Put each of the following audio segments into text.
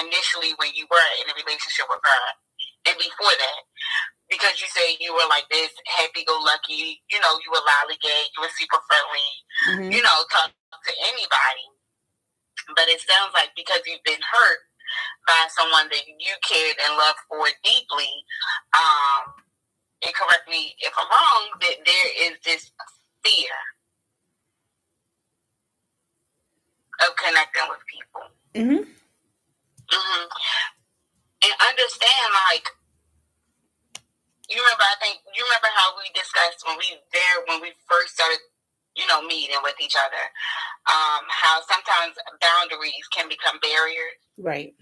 initially when you were in a relationship with her and before that? Because you say you were like this happy-go-lucky, you were lollygag, you were super friendly, talk to anybody. But it sounds like because you've been hurt by someone that you cared and loved for deeply, and correct me if I'm wrong, that there is this fear of connecting with people. Mm-hmm. Mm-hmm. And understand, like, you remember how we discussed when we first started, meeting with each other, how sometimes boundaries can become barriers. Right.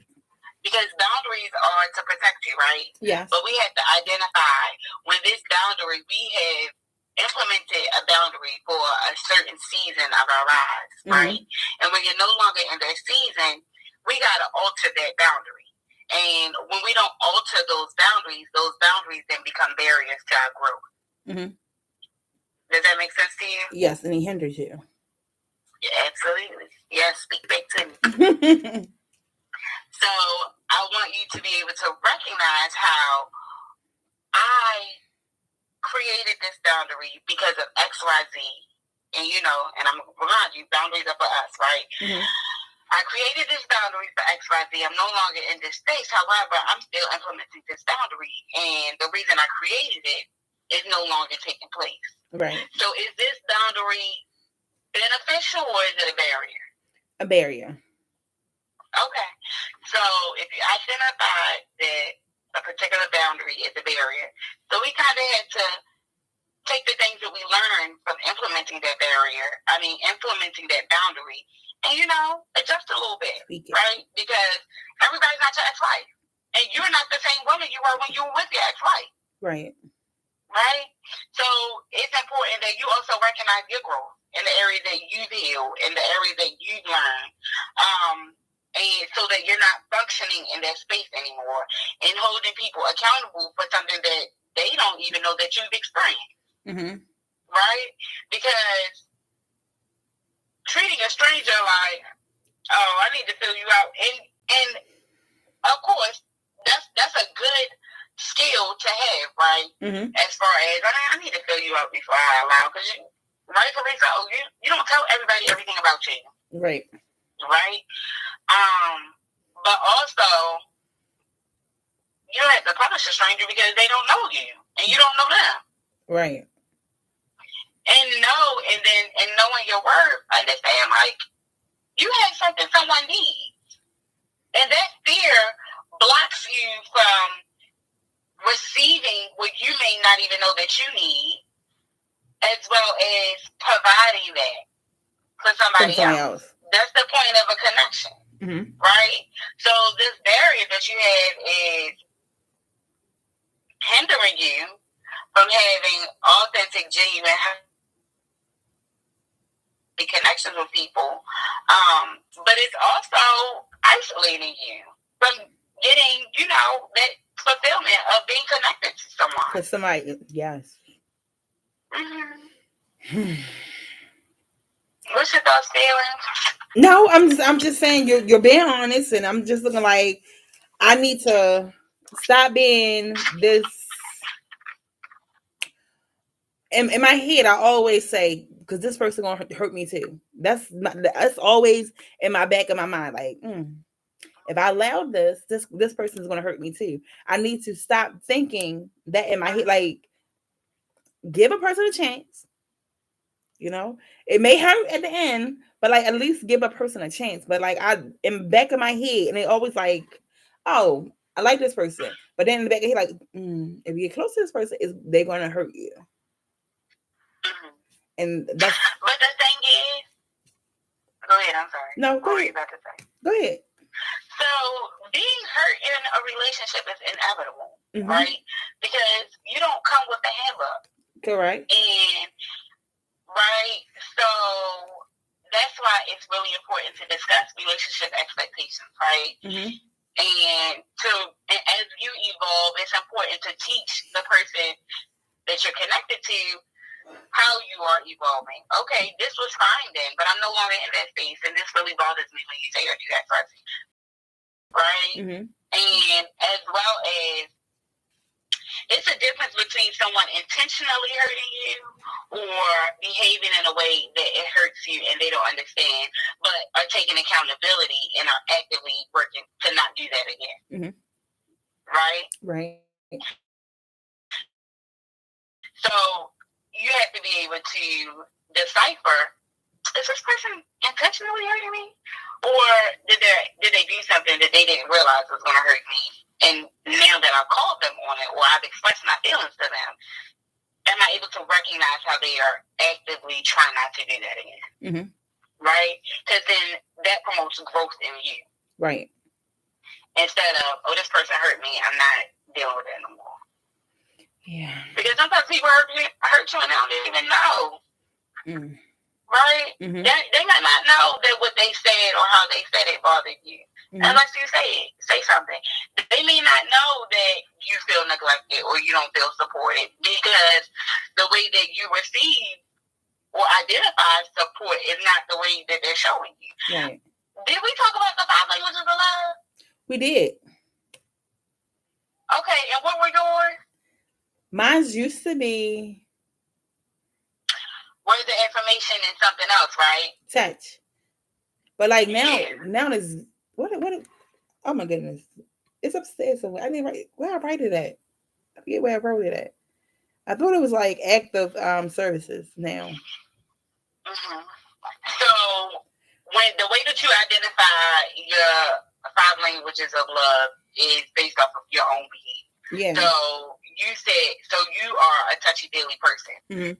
Because boundaries are to protect you, right? Yes. But we have to identify when this boundary, we have implemented a boundary for a certain season of our lives, right? And when you're no longer in that season, we got to alter that boundary. And when we don't alter those boundaries then become barriers to our growth. Mm-hmm. Does that make sense to you? Yes, and it hinders you. Yeah, absolutely. Yes, speak back to me. So I want you to be able to recognize how I created this boundary because of X, Y, Z. And, and I'm going to remind you, boundaries are for us, right? Mm-hmm. I created this boundary for X, Y, Z. I'm no longer in this space. However, I'm still implementing this boundary. And the reason I created it is no longer taking place. Right. So is this boundary beneficial or is it a barrier? A barrier. Okay. So if you identify that a particular boundary is a barrier, so we kind of had to take the things that we learned from implementing that boundary, and, adjust a little bit, right? Because everybody's not your ex-wife. And you're not the same woman you were when you were with your ex-wife. Right. Right? So it's important that you also recognize your growth in the area that you've healed, in the area that you've learned. And so that you're not functioning in that space anymore and holding people accountable for something that they don't even know that you've experienced. Mm-hmm. Right? Because treating a stranger like, oh, I need to fill you out. And of course, that's a good skill to have, right? Mm-hmm. As far as, I need to fill you out before I allow, because rightfully so, you don't tell everybody everything about you. Right. Right? But also, you don't have to punish a stranger because they don't know you and you don't know them. Right. And knowing your worth, understand, like, you have something someone needs. And that fear blocks you from receiving what you may not even know that you need, as well as providing that for somebody else. That's the point of a connection. Mm-hmm. Right? So this barrier that you have is hindering you from having authentic, genuine connections with people. But it's also isolating you from getting, that fulfillment of being connected to someone. To somebody, yes. Mm-hmm. What's your thoughts, feelings? No, I'm just saying you're being honest, and I'm just looking like I need to stop being this. In my head, I always say, because this person gonna hurt me too. That's always in my back of my mind. Like, if I allow this person is gonna hurt me too. I need to stop thinking that in my head. Like, give a person a chance. It may hurt at the end, but like at least give a person a chance. But like in the back of my head, and they always like, oh, I like this person, but then in the back of your head, like, if you get close to this person, they're gonna hurt you. Mm-hmm. And that's. But the thing is, go ahead. I'm sorry. No, go ahead. About to say? Go ahead. So being hurt in a relationship is inevitable, mm-hmm. right? Because you don't come with a handbook. Correct. And right, so that's why it's really important to discuss relationship expectations, right? Mm-hmm. And as you evolve, it's important to teach the person that you're connected to how you are evolving. Okay, this was fine then, but I'm no longer in that space, and this really bothers me when you say or do that, right? right? Mm-hmm. And as well as it's a difference between someone intentionally hurting you or behaving in a way that it hurts you and they don't understand, but are taking accountability and are actively working to not do that again. Mm-hmm. Right? Right. So you have to be able to decipher, is this person intentionally hurting me? Or did they do something that they didn't realize was going to hurt me? And now that I've called them on it or I've expressed my feelings to them, am I able to recognize how they are actively trying not to do that again? Mm-hmm. Right? Because then that promotes growth in you. Right. Instead of, oh, this person hurt me, I'm not dealing with that no more. Yeah. Because sometimes people hurt you and they don't even know. Mm. Right? Mm-hmm. They might not know that what they said or how they said it bothered you. Mm-hmm. Unless you say something. They may not know that you feel neglected or you don't feel supported because the way that you receive or identify support is not the way that they're showing you. Right. Did we talk about the 5 languages of love? We did. Okay, and what were yours? Mine's used to be words of affirmation and something else, right? Touch. But like now is what? Oh my goodness, it's upstairs somewhere. I didn't write where I write it at. I forget where I wrote it at. I thought it was like act of services now. Mm-hmm. So when the way that you identify your 5 languages of love is based off of your own behavior. Yeah. So you said, so you are a touchy-feely person. Mm-hmm.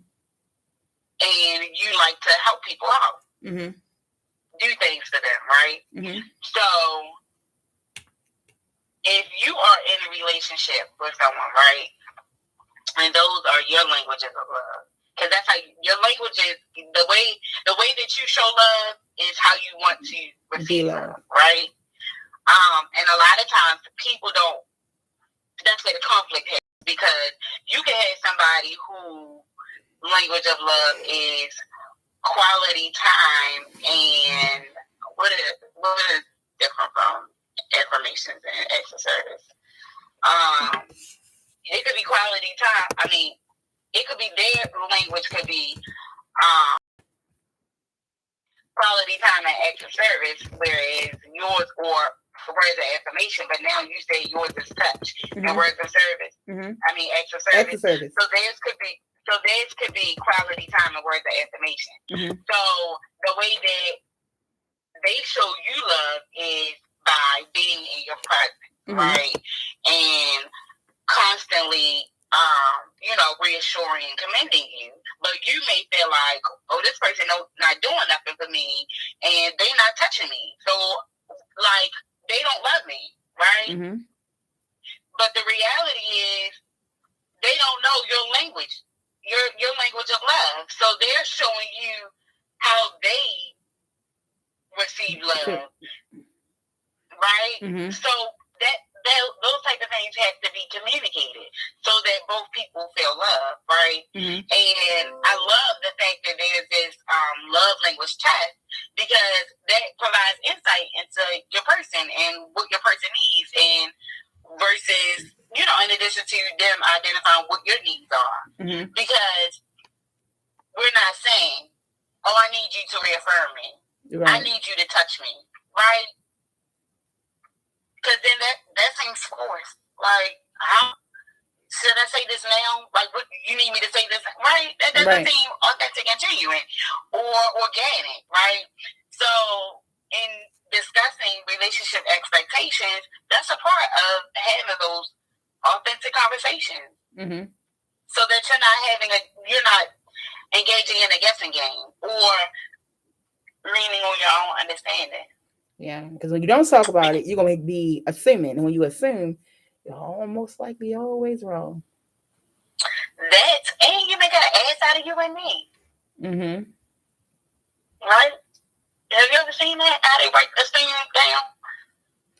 And you like to help people out. Mm-hmm. Do things for them, right? Mm-hmm. So if you are in a relationship with someone, right, and those are your languages of love, because that's how your language is, the way that you show love is how you want to receive love, right? And a lot of times people don't. That's where the conflict is, because you can have somebody who language of love is quality time and what is different from affirmations and acts of service. It could be quality time. I mean, it could be their language could be quality time and acts of service, whereas yours or words of affirmation, but now you say yours is touch. Mm-hmm. And words of service. Mm-hmm. I mean acts of service. So theirs could be quality time and words of affirmation. Mm-hmm. So the way that they show you love is by being in your presence, mm-hmm. right? And constantly reassuring and commending you. But you may feel like, oh, this person not doing nothing for me and they not touching me. So like they don't love me, right? Mm-hmm. But the reality is they don't know your language, your language of love. So they're showing you how they receive love, right? Mm-hmm. So those type of things have to be communicated so that both people feel love, right? Mm-hmm. And I love the fact that there's this love language test, because that provides insight into your person and what your person needs, and versus, in addition to them identifying what your needs are. Mm-hmm. Because we're not saying, oh, I need you to reaffirm me. Right. I need you to touch me, right? Because then that seems forced. Like, how should I say this now? Like, what you need me to say this, right? That doesn't seem authentic and genuine or organic, right? So, in discussing relationship expectations, that's a part of having those authentic conversations. Mm-hmm. So that you're not engaging in a guessing game or leaning on your own understanding. Yeah, because when you don't talk about it, you're going to be assuming. And when you assume, you're almost likely always wrong. And you make an ass out of you and me. Mm-hmm. Right? Have you ever seen that? How they write assume down?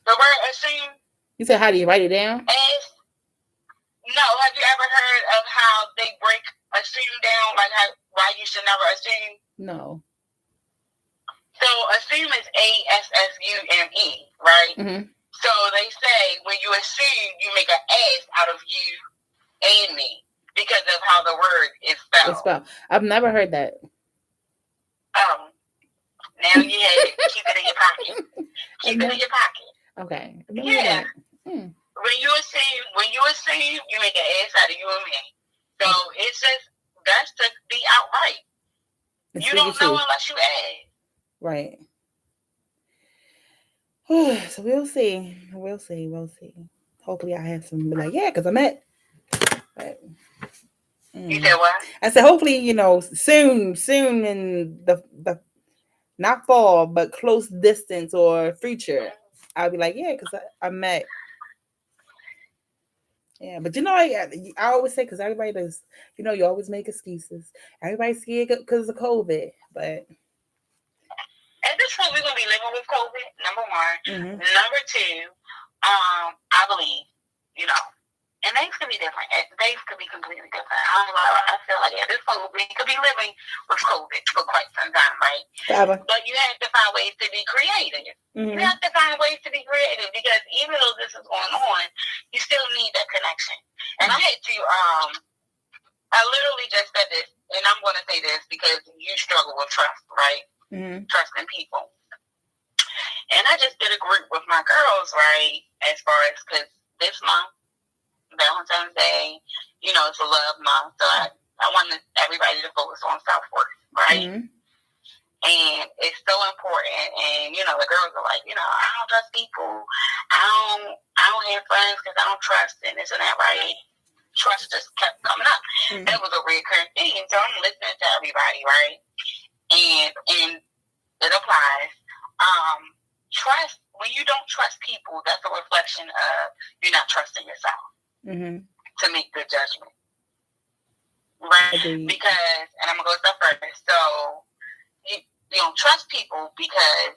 The word assume. You said, how do you write it down? As. No, have you ever heard of how they break assume down? Like why you should never assume? No. So assume is ASSUME, right? Mm-hmm. So they say when you assume, you make an ass out of you and me because of how the word is It's spelled. spelled. I've never heard that. Um, now you have it. Keep it in your pocket. I've Keep it in never. your pocket. Okay, I've never heard Yeah. that. Hmm. When you assume, you make an ass out of you and me. So Okay. it's just that's to be outright. And You speak the don't know truth. unless you ask. Right. So we'll see. We'll see. We'll see. Hopefully, I have some. Be like, yeah, because I'm at. But, You said what? I said, hopefully, soon in the not fall, but close distance or future, I'll be like, yeah, because I met. Yeah, but I always say, because everybody does, you always make excuses. Everybody's scared because of COVID, but At this point, we're gonna be living with COVID. Number one. mm-hmm. Number two, I believe, you know, and things could be different. Things could be completely different. I feel like at this point we could be living with COVID for quite some time, right? Forever. But you have to find ways to be creative. Mm-hmm. You have to find ways to be creative because even though this is going on, you still need that connection. And I had to, I literally just said this, and I'm going to say this because you struggle with trust, right? Mm-hmm. Trusting people. And I just did a group with my girls, right? As far as, because this month, Valentine's Day, it's a love month. So I wanted everybody to focus on self-worth, right? Mm-hmm. And it's so important. And, the girls are like, I don't trust people. I don't have friends because I don't trust and this and that, right? Trust just kept coming up. Mm-hmm. That was a recurring thing. So I'm listening to everybody, right? And it applies. Trust, when you don't trust people, that's a reflection of you're not trusting yourself to make good judgment. Right? Agreed. Because, and I'm going to go a step further. So, you don't trust people because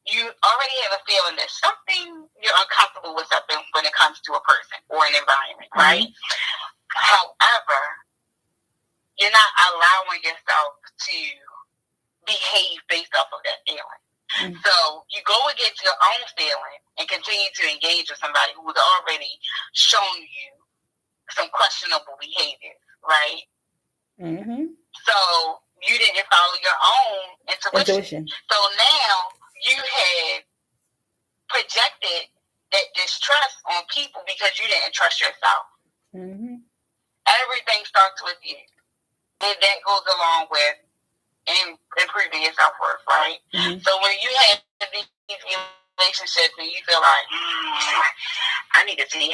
you already have a feeling that something, you're uncomfortable with something when it comes to a person or an environment, right? However, you're not allowing yourself to behave based off of that feeling. So you go against your own feeling and continue to engage with somebody who's already shown you some questionable behavior, right? So you didn't follow your own intuition. So now you have projected that distrust on people because you didn't trust yourself. Everything starts with you. And that goes along with improving your self-worth, right? So when you have these relationships and you feel like, I need to see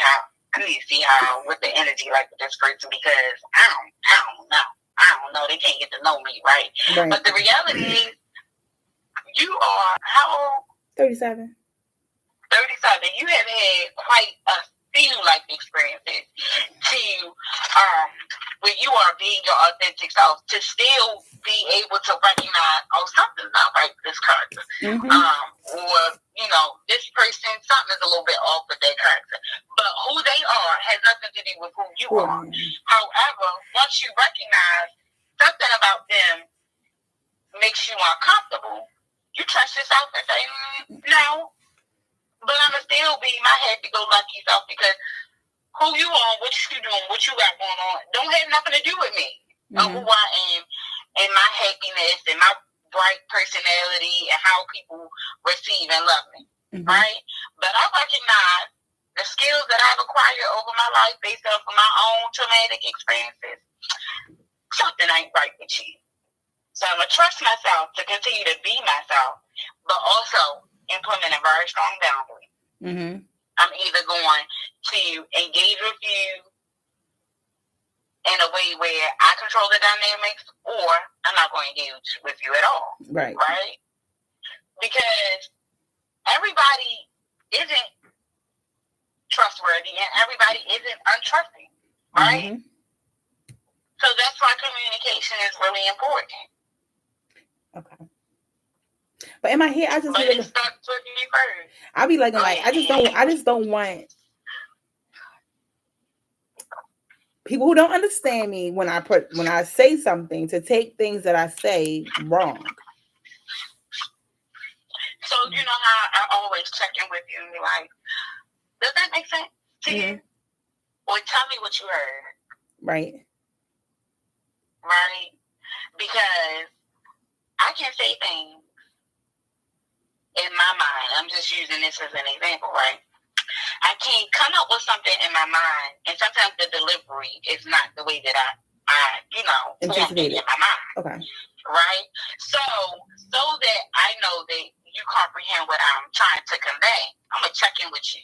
what the energy like with this person because I don't know. They can't get to know me, right? But the reality is, you are how old? 37. 37. You have had quite a few life experiences to where you are being your authentic self to still be able to recognize, something's not right with this character. Or, this person, something is a little bit off with their character. But who they are has nothing to do with who you are. However, once you recognize something about them makes you uncomfortable, you trust yourself and say, no, but I'm going to still be my happy-go-lucky self because who you are, what you doing, what you got going on, don't have nothing to do with me. Who I am and my happiness and my bright personality and how people receive and love me, right? But I recognize the skills that I've acquired over my life based off of my own traumatic experiences. Something ain't right with you. So I'm going to trust myself to continue to be myself, but also implement a very strong boundary. I'm either going to engage with you in a way where I control the dynamics, or I'm not going to engage with you at all. Right? Because everybody isn't trustworthy and everybody isn't untrusting, right? So that's why communication is really important. Okay. But in my head, I just but it starts with me first. I'll be like, I just don't want people who don't understand me when I say something to take things that I say wrong. So you know how I always check in with you and be like, does that make sense to you? Or tell me what you heard. Right. Right? Because I can say things in my mind. I'm just using this as an example, right? I can come up with something in my mind, and sometimes the delivery is not the way that I formed it in my mind. Okay. Right? So that I know that you comprehend what I'm trying to convey, I'm going to check in with you.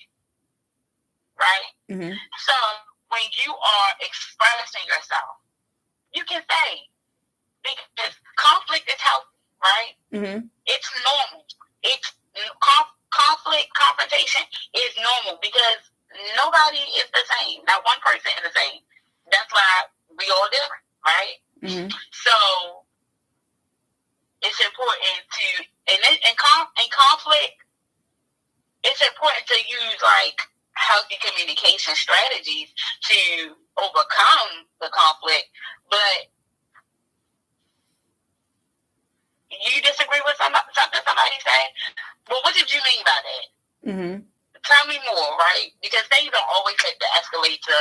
Right? Mm-hmm. So when you are expressing yourself, you can say, because conflict is healthy, right? Mm-hmm. It's normal. It's conflict, confrontation is normal because nobody is the same. Not one person is the same. That's why we all different, right? Mm-hmm. So it's important to, in conflict, it's important to use like healthy communication strategies to overcome the conflict. But you disagree with something somebody say? Well, what did you mean by that? Mm-hmm. Tell me more, right? Because things don't always have to escalate to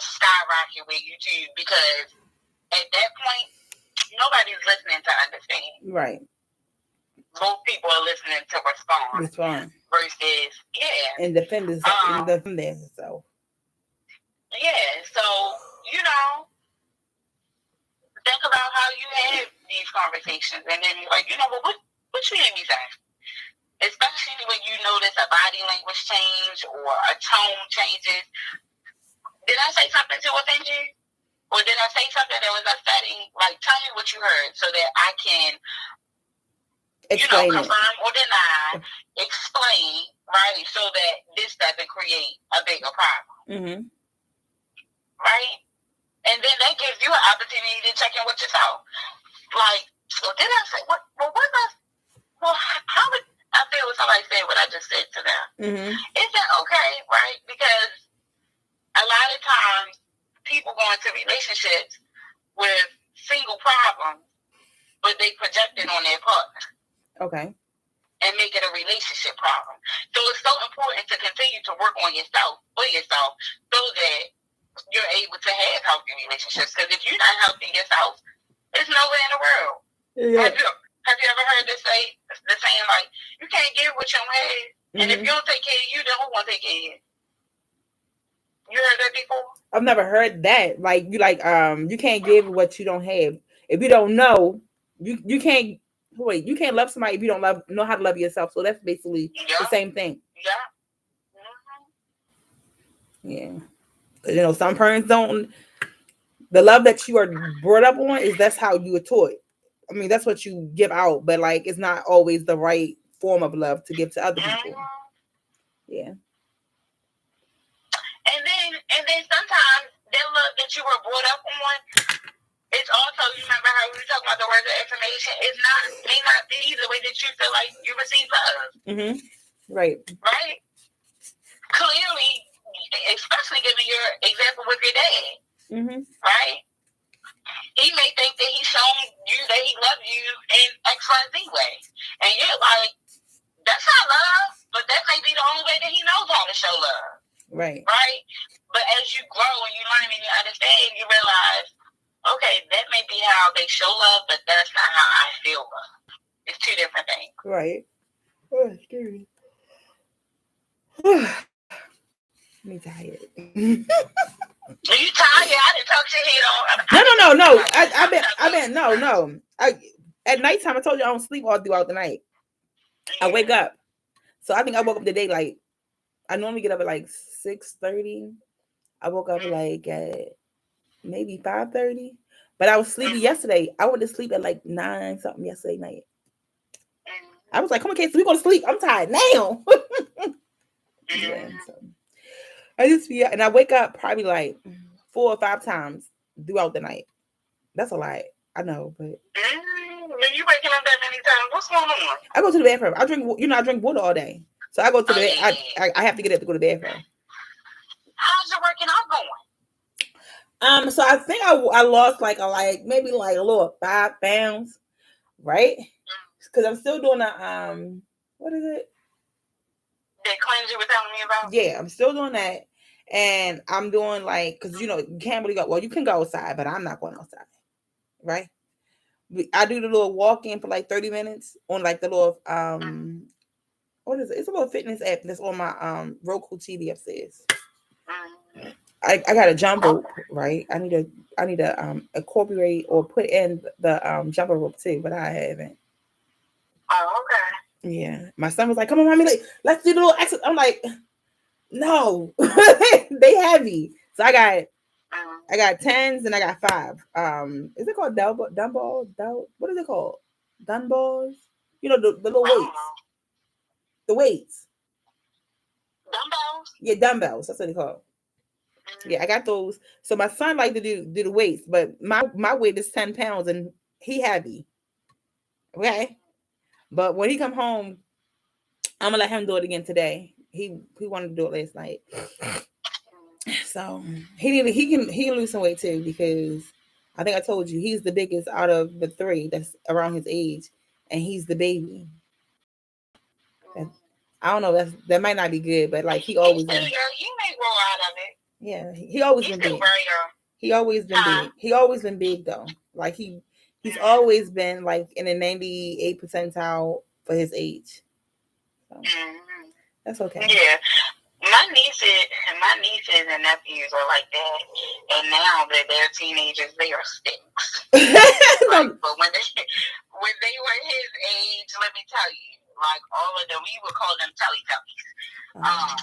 skyrocket with you too, because at that point, nobody's listening to understand. Right. Most people are listening to respond. Versus, and defend themselves. Yeah, so, you know, think about how you had these conversations and then you're like, you know, well, what you hear me say? Especially when you notice a body language change or a tone changes. Did I say something to offend you? Or did I say something that was upsetting? Like, tell me what you heard so that I can, confirm or deny, explain, right? So that this doesn't create a bigger problem. Mm-hmm. Right? And then that gives you an opportunity to check in with yourself. Like, well, did I say, how would I feel when somebody said what I just said to them? Mm-hmm. Is that okay, right? Because a lot of times people go into relationships with single problems, but they project it on their partner. Okay. And make it a relationship problem. So it's so important to continue to work on yourself, for yourself, so that you're able to have healthy relationships. Because if you're not healthy yourself, there's nowhere in the world. Yeah. Have you ever heard the saying like, you can't give what you don't have, and if you don't take care of you, then who won't take care of you? You heard that before? I've never heard that. Like you can't give what you don't have. If you don't know, you can't. Wait, you can't love somebody if you don't know how to love yourself. So that's basically the same thing. Yeah. Yeah. Some parents don't. The love that you are brought up on that's how you were taught. I mean, that's what you give out, but like it's not always the right form of love to give to other people. Yeah. And then sometimes that love that you were brought up on, it's also, you remember how we were talking about the words of affirmation, may not be the way that you feel like you receive love. Mm-hmm. Right. Right? Clearly, especially given your example with your dad. Mm-hmm. Right? He may think that he's showing you that he loves you in XYZ way. And you're like, that's not love, but that may be the only way that he knows how to show love. Right. Right? But as you grow and you learn and you understand, you realize, okay, that may be how they show love, but that's not how I feel love. It's two different things. Right. Oh, scary. Me tired. Are you tired? I didn't talk your head No. on. No. At nighttime, I told you I don't sleep all throughout the night. Yeah. I wake up. So I think I woke up today like I normally get up at like 6:30. I woke up like at maybe 5:30. But I was sleepy yesterday. I went to sleep at like 9 something yesterday night. I was like, come on, kids, we go to sleep. I'm tired now. Yeah, so I just and I wake up probably like 4 or 5 times throughout the night. That's a lot. I know, but you waking up that many times? What's going on? I go to the bathroom. I drink water all day. So I go to the I have to get up to go to the bathroom. How's your working out going? So I think I lost maybe a little 5 pounds, right? because I'm still doing a what is it? That cleanse you were telling me about? Yeah, I'm still doing that, and I'm doing like because you can't really go. Well, you can go outside, but I'm not going outside, right? I do the little walk in for like 30 minutes on like the little what is it? It's a little fitness app that's on my Roku TV upstairs. Mm-hmm. I got a jump rope, right? I need to incorporate or put in the jumper rope too, but I haven't. Oh, okay. Yeah, my son was like, "Come on, mommy, like, let's do the little exercise." I'm like, "No, they heavy." So I got tens and I got five. Is it called dumbbell? What is it called? Dumbbells? The little I don't weights. know. The weights. Dumbbells? Yeah, dumbbells. That's what they call. Mm-hmm. Yeah, I got those. So my son like to do the weights, but my weight is 10 pounds and he heavy. Okay, but when he come home, I'm gonna let him do it again today. He wanted to do it last night, so he can lose some weight too because I think I told you he's the biggest out of the three that's around his age, and he's the baby. That, I don't know. That might not be good, but like he He's always still been. young. He may grow out of it. Yeah, he always He's been still big. very young. He always been Huh? big. He always been big though. Like he's always been like in the 98 percentile for his age. So Mm-hmm. that's okay. Yeah. My nieces and nephews are like that, and now that they're teenagers, they are sticks. Like, No, but when they were his age, let me tell you, like all of them, we would call them Teletubbies. Um,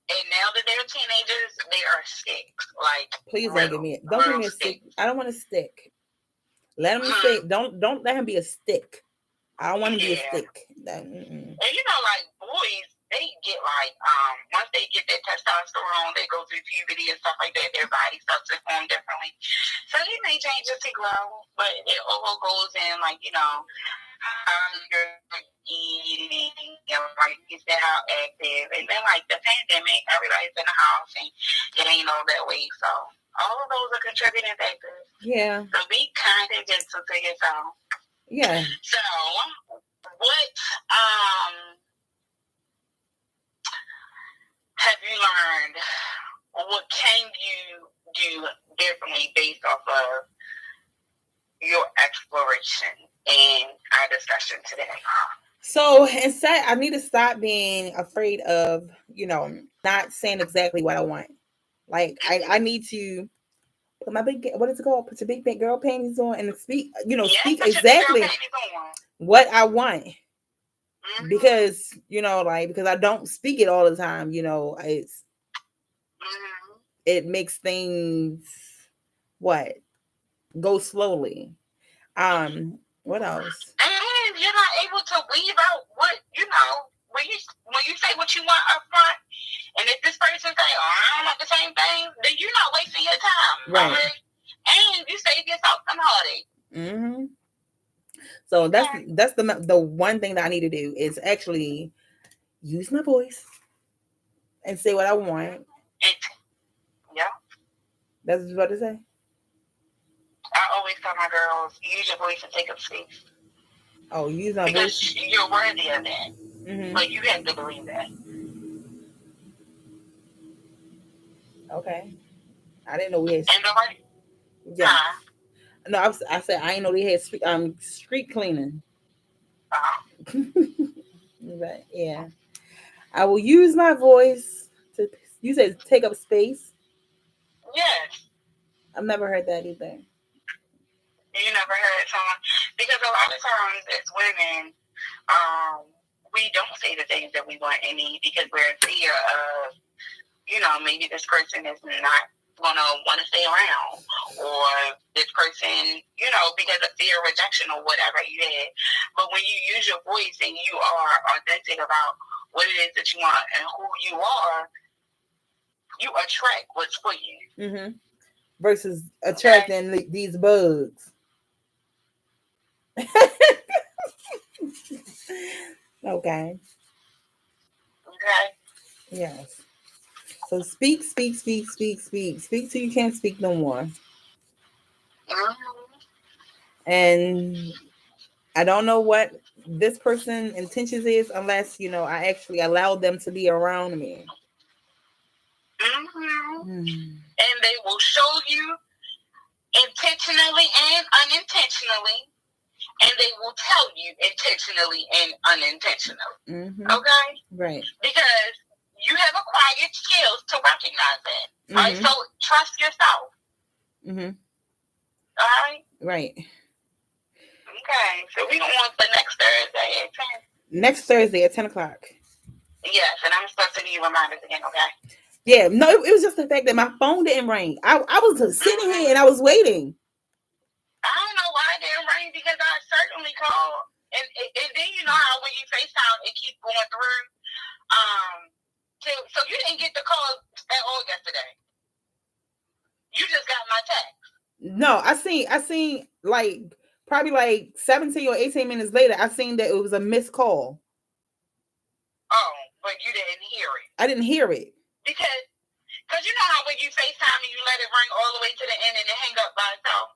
and now that they're teenagers, they are sticks, like please don't give real, me it. Don't give real me a stick. sticks. I don't want a stick. Let him Hmm. stay. Don't let him be a stick. I don't want him to be a Yeah. stick. Mm-mm. And like boys, they get like once they get that testosterone, they go through puberty and stuff like that. Their body starts to form differently, so he may change as he grow, but it all goes in how you're eating and like you said how active, and then like the pandemic, everybody's in the house and it ain't all that way, so all of those are contributing factors. Yeah. So be kind and gentle to yourself. Yeah. So what have you learned? What can you do differently based off of your exploration and our discussion today? So instead, I need to stop being afraid of, not saying exactly what I want. Like I need to put my what is it called? Put your big girl panties on and Yes, speak put your big girl exactly panties on. what I want. Mm-hmm. Because because I don't speak it all the time. Mm-hmm. It makes things what go slowly. What else? And you're not able to weave out what when you say what you want up front. And if this person say, "Oh, I don't want the same thing," then you're not wasting your time, Right. And you save yourself some heartache. Mm-hmm. So that's the one thing that I need to do is actually use my voice and say what I want. And, yeah. That's what to say. I always tell my girls, use your voice and take up space. Oh, use my Because voice. you're worthy of that. Mm-hmm. But you have to believe that. Okay. I didn't know we had. And nobody, Yeah. No, I said I didn't know they had street cleaning. But yeah, I will use my voice to. You said take up space. yes. I've never heard that either. You never heard someone, because a lot of times as women, we don't say the things that we want and need because we're in fear of, maybe this person is not gonna want to stay around, or this person, because of fear of rejection or whatever you had. But when you use your voice and you are authentic about what it is that you want and who you attract what's for you. Mm-hmm. Versus Okay. attracting these bugs. Okay. Okay. Yes. So speak, speak, speak, speak, speak. Speak till you can't speak no more. Mm-hmm. And I don't know what this person intentions is unless I actually allow them to be around me. And they will show you intentionally and unintentionally, and they will tell you intentionally and unintentionally. Okay? Right. Because you have acquired skills to recognize that. All right? So trust yourself. All right? Right. Okay. So we don't want the next Thursday at 10. Next Thursday at 10 o'clock. Yes, and I'm supposed to give you reminders again, okay? Yeah, no, it was just the fact that my phone didn't ring. I was sitting here and I was waiting. I don't know why it didn't ring because I certainly called. And then you know how when you FaceTime, it keeps going through. So you didn't get the call at all yesterday. You just got my text. No, I seen like probably like 17 or 18 minutes later, I seen that it was a missed call. Oh, but you didn't hear it. I didn't hear it. Because you know how when you FaceTime and you let it ring all the way to the end and it hang up by itself?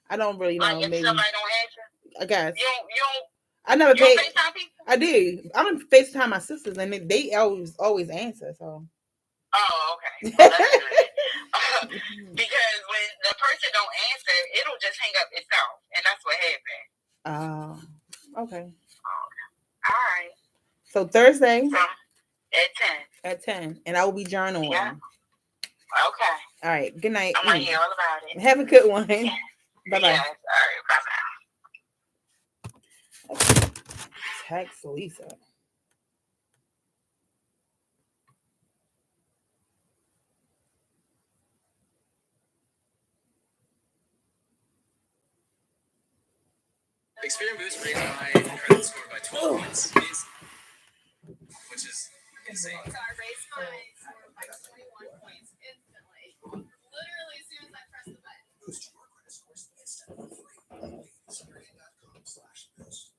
I don't really know. Like if maybe somebody don't answer? I guess. You don't I never paid. FaceTime people? I did. I'm gonna FaceTime my sisters and they always answer, so. Oh, okay. Well, that's good. Because when the person don't answer, it'll just hang up itself. And that's what happened. Oh, okay. All right. So Thursday. So, at 10. At 10. And I will be journaling. Yeah. Okay. All right. Good night. I'm going to hear all about it. Have a good one. Yeah. Bye-bye. Yes. All right. Bye-bye. Text Lisa. Experian Boost raised my credit score by 12 points, which is insane. So I raised my score by 21 points instantly. Literally, as soon as I pressed the button. Boost your credit scores instantly. Experian.com/boost.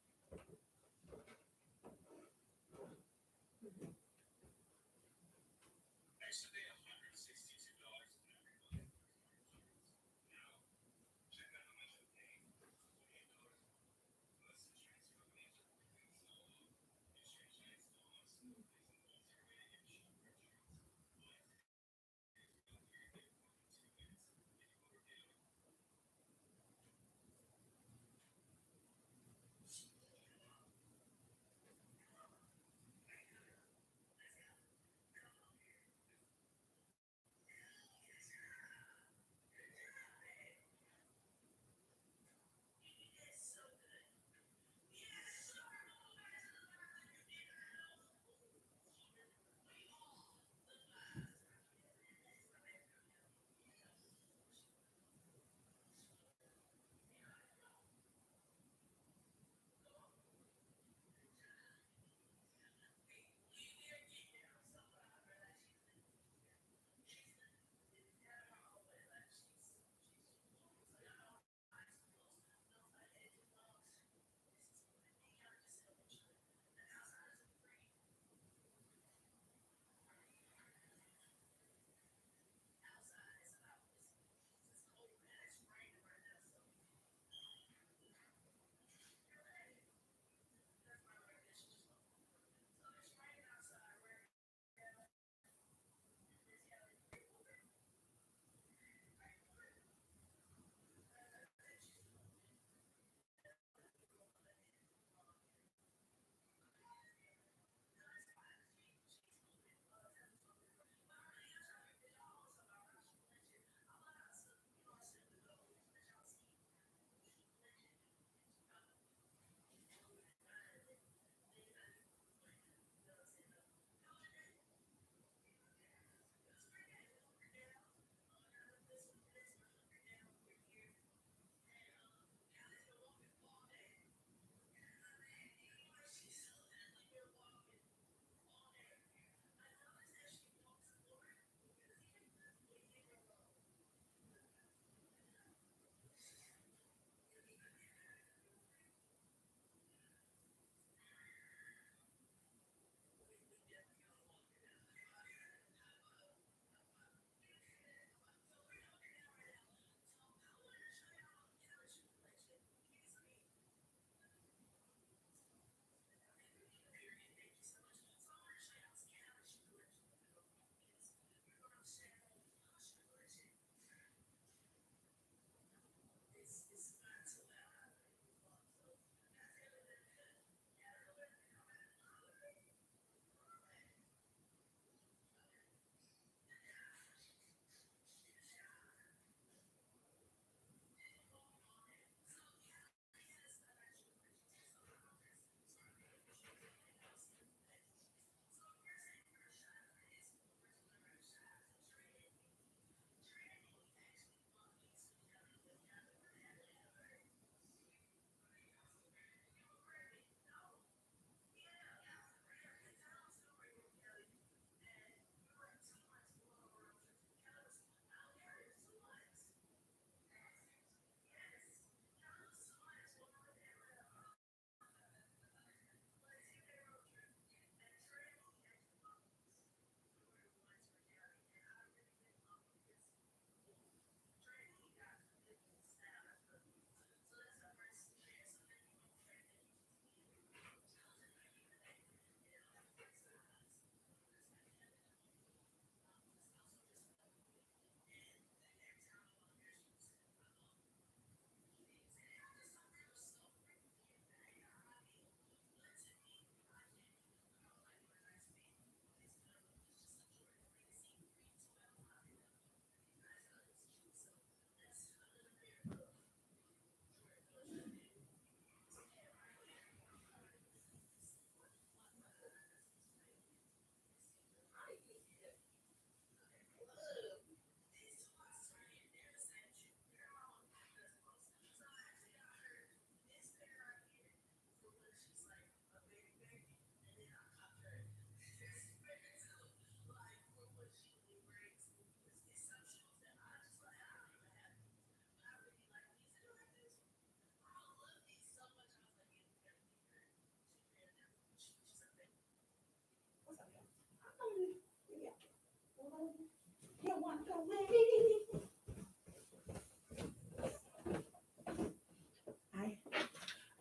You want to go with me?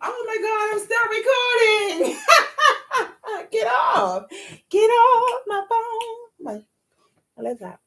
Oh my God, I'm still recording. Get off my phone. Let's out.